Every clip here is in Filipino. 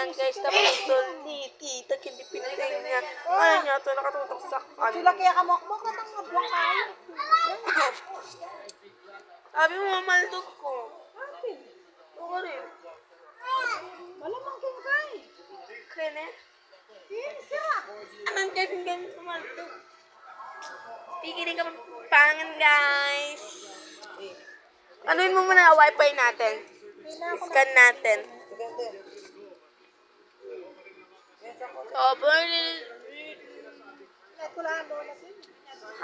Ayan guys, tapos ito ni Tita, hindi pinatay niya. Ayaw niya ito, nakatutok sa Sila kanya. kaya kamokmok na tang mabuang kayo. Sabi mo, mamaldog ko. Atin. Ako rin. Malamang kang kayo. Kene? Isa. Anong kevin kami mamaldog? Pikiling ka pangan guys. Anuin mo muna ang wifi natin. Scan natin.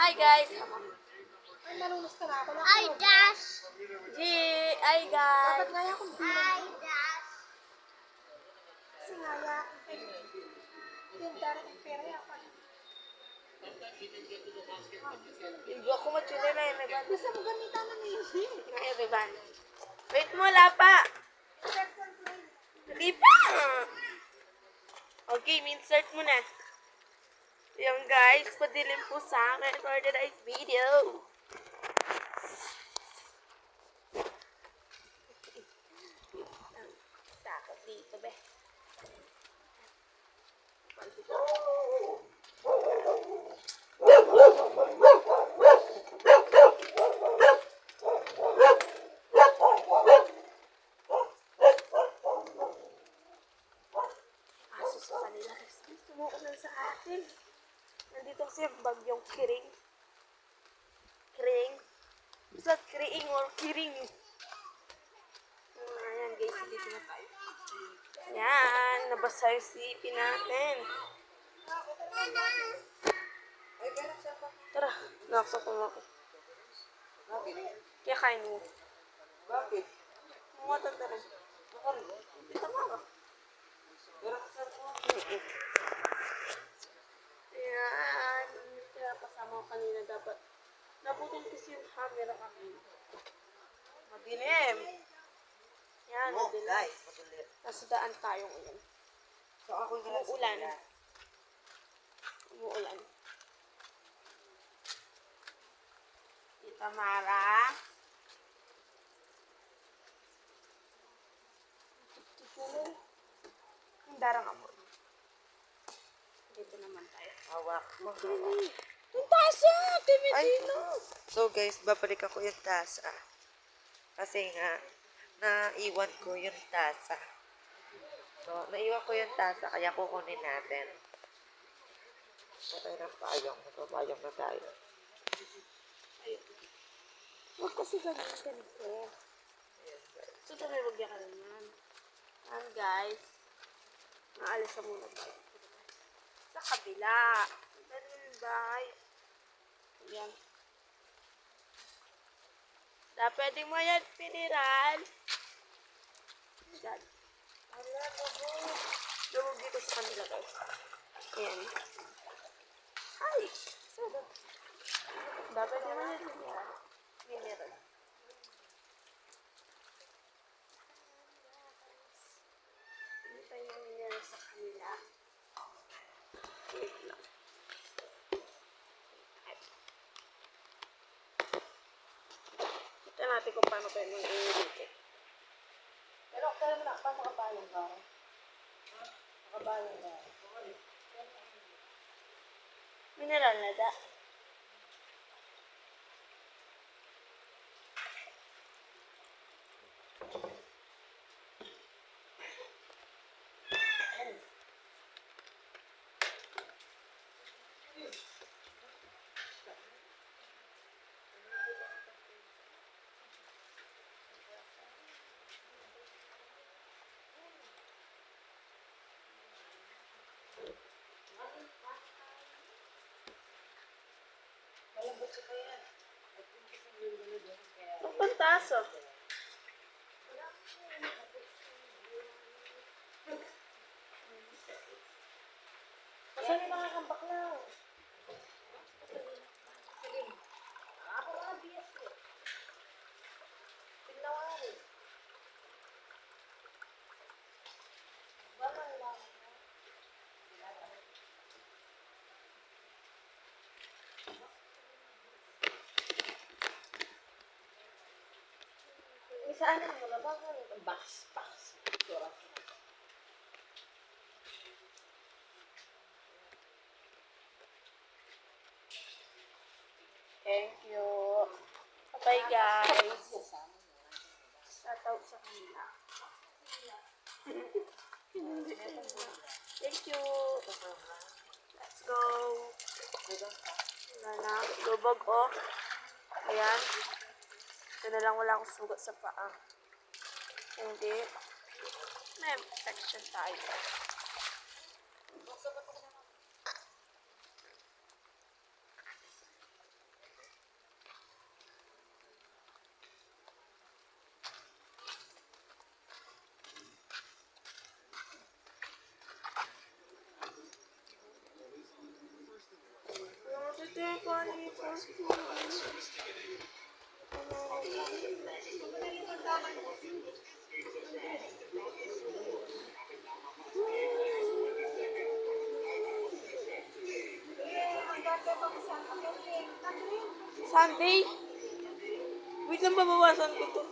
Hi guys. Ay, nalunas ka na ako. Hi, Dash. G. Hi guys. Dapat nga akong Hi, Dash. kasi nga ya. Yung dara ng pera ya. Hindi ako machila na yun. Gusto mo gamitan na niya. Ngayon, Riban. Wait mo, lapa. Hindi pa. Okay, insert mo na. Yung guys, padilim po sa akin for today's video. Takot dito, be. Aso sa kanila kasi sumuulan sa atin. Nandito kasi yung bagyong Kiring. Kiring? Sa Kiring or Kiring? Ayan guys, dito na tayo. Yan, nabasa yung sleepy natin. Tara, nakasok ko ako. Kaya kain mo. Bakit? Mga tanda rin. Dito nga ka. Ayan, kaya kasama ko kanina dapat. Naputol kasi yung camera kami. Madilim. Yan, madilim. Guys, matulit. Nasa daan tayo ngayon. So ako yung Umuulan. Umuulan. Tita Mara. Ang darang amor. Dito naman tayo. hawak mo. Yung tasa! Timidino! So guys, babalik ako yung tasa. Kasi nga, naiwan ko yung tasa. So, naiwan ko yung tasa, kaya kukunin natin. Patay ng payong. Nagpapayong na tayo. Huwag kasi gamitin ko. So, ito may bagya ka naman. Ayan guys. Naalis na muna tayo. Sa kabila. Ganun guys. Ayan. Pwede mo yan piniran. Yan. Lumog dito sa kanila guys. Ayan. Hi! Sada. Pwede mo yan piniran. Piniran. Hindi tayo nangyayari sa kanila. Wait lang. Kita natin kung paano tayo mag-iinit. Pero kaya mo na, paano makabayang ka? Makabayang ka. Mineral na da. Ang pantaso. Kasi may mga kambaklaw. Ako mga biyas ko. Pinawari. Balang lang. Saan ang mga bago? Box. guys. Shoutout sa kanila. Thank you. Let's go. Wala na. Lubog, oh. Ayan. Ito na lang wala akong sugat sa paa. Hindi. May protection tayo. Sunday? Wait lang, babawasan ko to.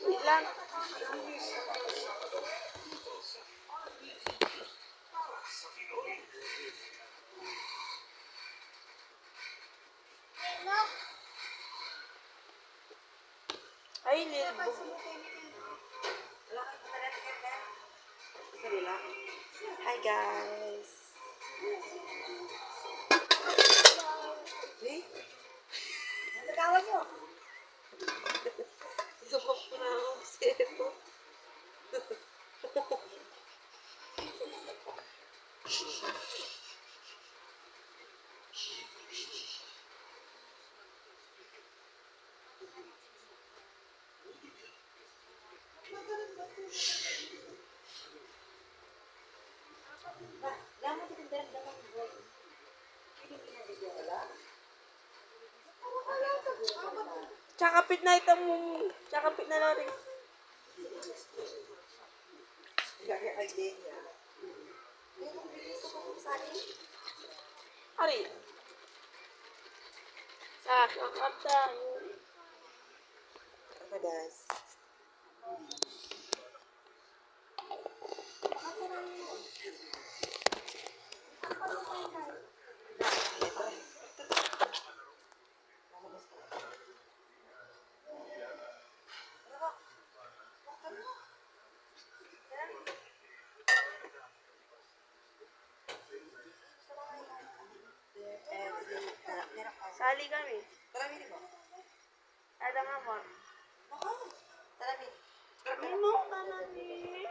Wait lang. Ay, nilbog. Hi guys. Hey? Nagagawan nyo? Sumap ko na ako kasi ito. Tsakapit na itong tsakapit na lang rin. Ari. Sakap tayo. Ano guys? Sali kami. Taraminin mo. Ada nga mo. Taramin. Ano ka na ni?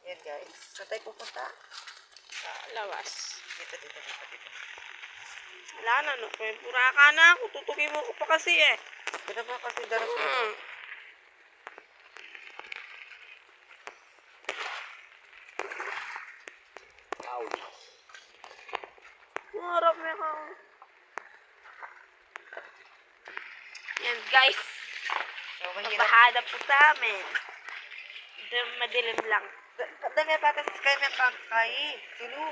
Yan guys. Saan tayo pupunta? Sa lawas. Dito. Wala na, no? Pura ka na ako. Tutukin mo ko pa kasi eh. Ito naman kasi darap ko. Marap na ka. Yan guys. So, mahirap. Pabahada po sa amin. Madilim lang. Dami patas kayo may pangkay. Tulo.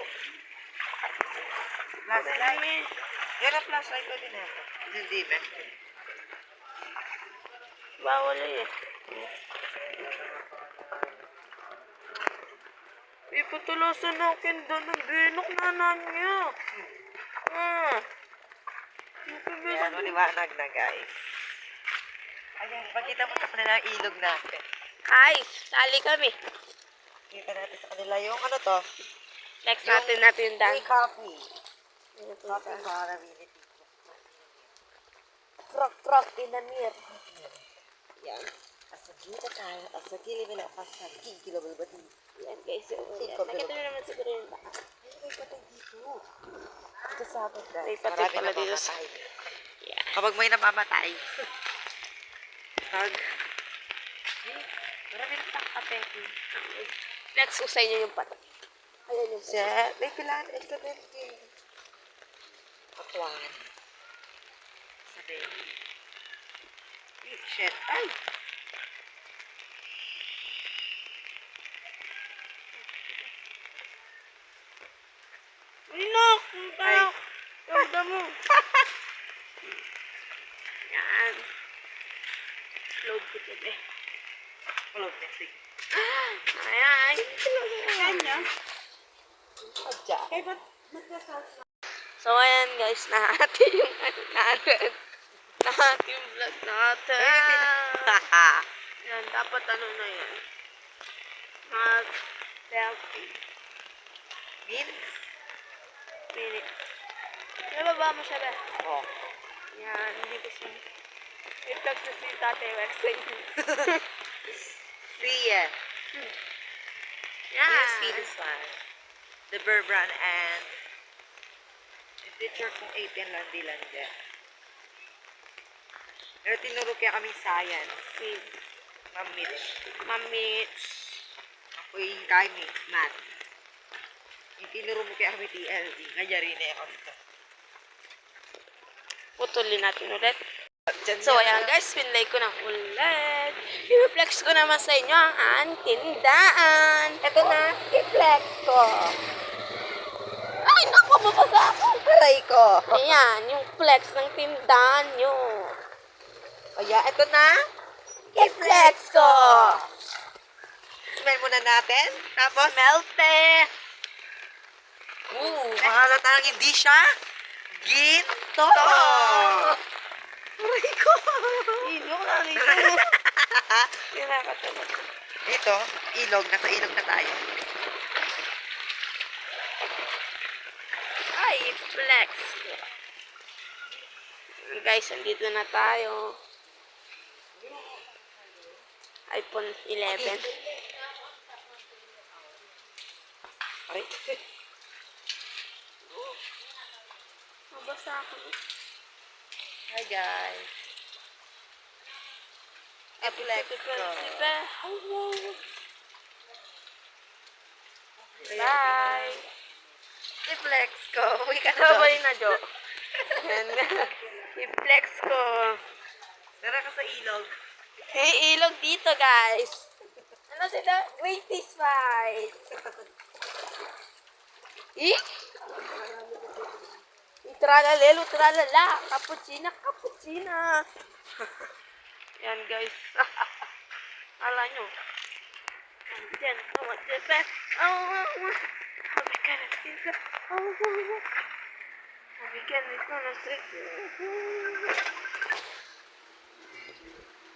Flashlight. Yan ang flashlight ko din ako. Hindi ba? Bawal eh. Ipatulasan natin doon ng binok na nanyo. Yan, maliwanag na guys. Ayan, pagkita mo sa kanila ang ilog natin. Hi, sali kami. Kita natin sa kanila yung ano to? Next natin yung dance. Coffee. Coffee para minute. Krok in the mirror. Yan. Asagita tayo. Asagili nila pasagin kilo balbati. Yan guys. Nakita nyo naman siguro yung baka. Ay, may patay dito. Dito sa akin guys. May patay Marami pala dito sa... namamatay. Yeah. Kapag may namamatay. Marami na pang kape. Next, usay nyo yung patay. Ayan yung patay. Siya, may pilan. Ito din. Akwan. Sabi. Shit. Ay! Tignan mo. Yan. Load ko ito eh. Kulog na, sige. Ayan. Kanya. Adya. Eh, ba't so, ayan guys, nahati yung ano natin. Nahati yung vlog natin. Yan, dapat ano na yan. Mag-30 minutes. Nababa mo siya ba? Oh. Yan, hindi ko siya. I-vlog na si Tatay Rex sa inyo. See ya. Yan. You see this one. The Burr Brand and yung teacher kong 18 landi-landi. Pero tinuro kaya kaming science. Si Ma'am Mitch. Ma'am Mitch. Ako yung kami, math. Yung tinuro mo kaya kami TLD. Kaya rin ako dito. Putulin natin ulit. Diyan So, yan. ayan guys, pinlay ko na ulit. I-flex ko naman sa inyo ang tindaan. Ito na, i-flex ko. Ay, naku, mabasa ako. Aray ko. Ayan, yung flex ng tindahan nyo. Kaya ito na. I-flex ko. Smell muna natin. Tapos, Melte. mahalata lang hindi siya. Ginto. Aray ko. Ilong na rin. Kinakatabot. Ito, ilog. Nasa ilog na tayo. Ay, flex. Guys, andito na tayo. iPhone 11. Ay. Mabasa ako. Hi guys. I-flex ko. Bye. I-flex ko. Uwi ka na Sabay doon. na, Jo. Yan nga. I-flex ko. Tara ka sa ilog. Hey, ilog dito, guys. Ano sila? Greatest fight. Tralalelo, tralala. Cappuccina, cappuccina. Yan, guys. Ala nyo. Diyan. Oh, diyan. Oh, Habikan natin ka. Habikan ito na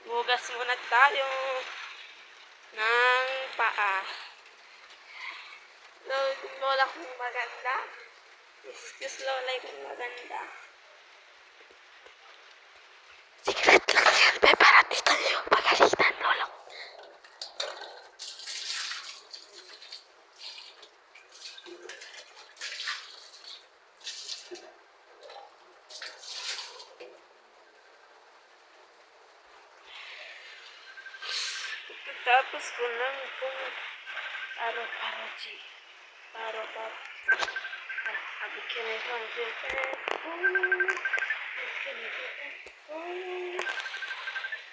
Hugas muna tayo ng paa. Lola kong maganda. Excuse Lola kong maganda. Secret lang yan. May para dito yung pagalitan, Lola. Tapos ko lang kung paro-paro, G. Paro-paro. Abikin na ito.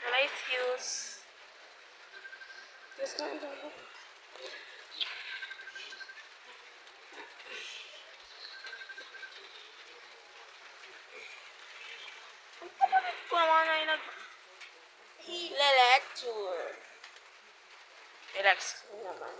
Wala excuse. Excuse na ito. Kung naman ay nag-lecture. Relax naman.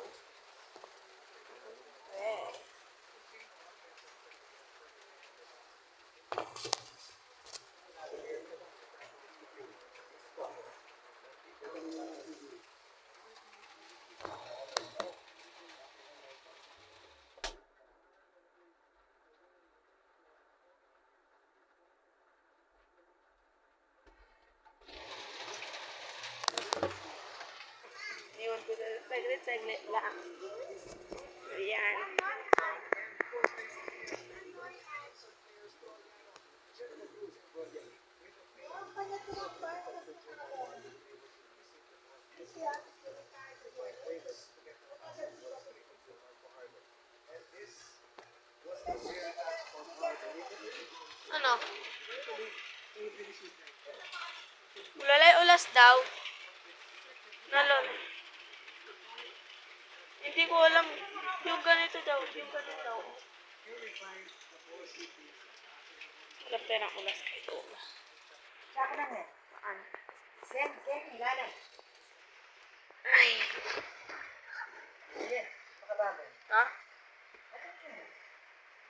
Iwan ko na saglit lang. Ayan. Ano? Ulalay ulas daw. Nalon. Hindi ko alam. Yung ganito daw. Yung ganito daw. Lapte ng ulas kay Lola. Saka na nga. Paan? Sen, hilanay. Ay. Yan, makababoy. Ha?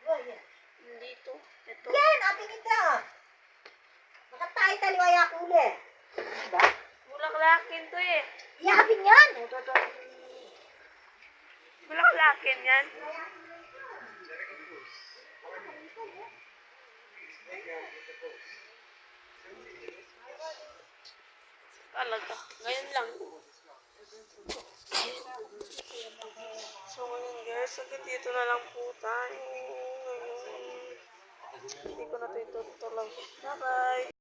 Yan. Dito. Ito. Yan, ating ito. Makatay taliwaya kuli. Diba? Bulaklakin to eh. Iyapin yan. Bulaklakin yan. Talaga. Ngayon lang. So, ngayon guys, hanggang dito na lang po tayo. Ngayon. Hindi ko na ito itutulog. Bye-bye.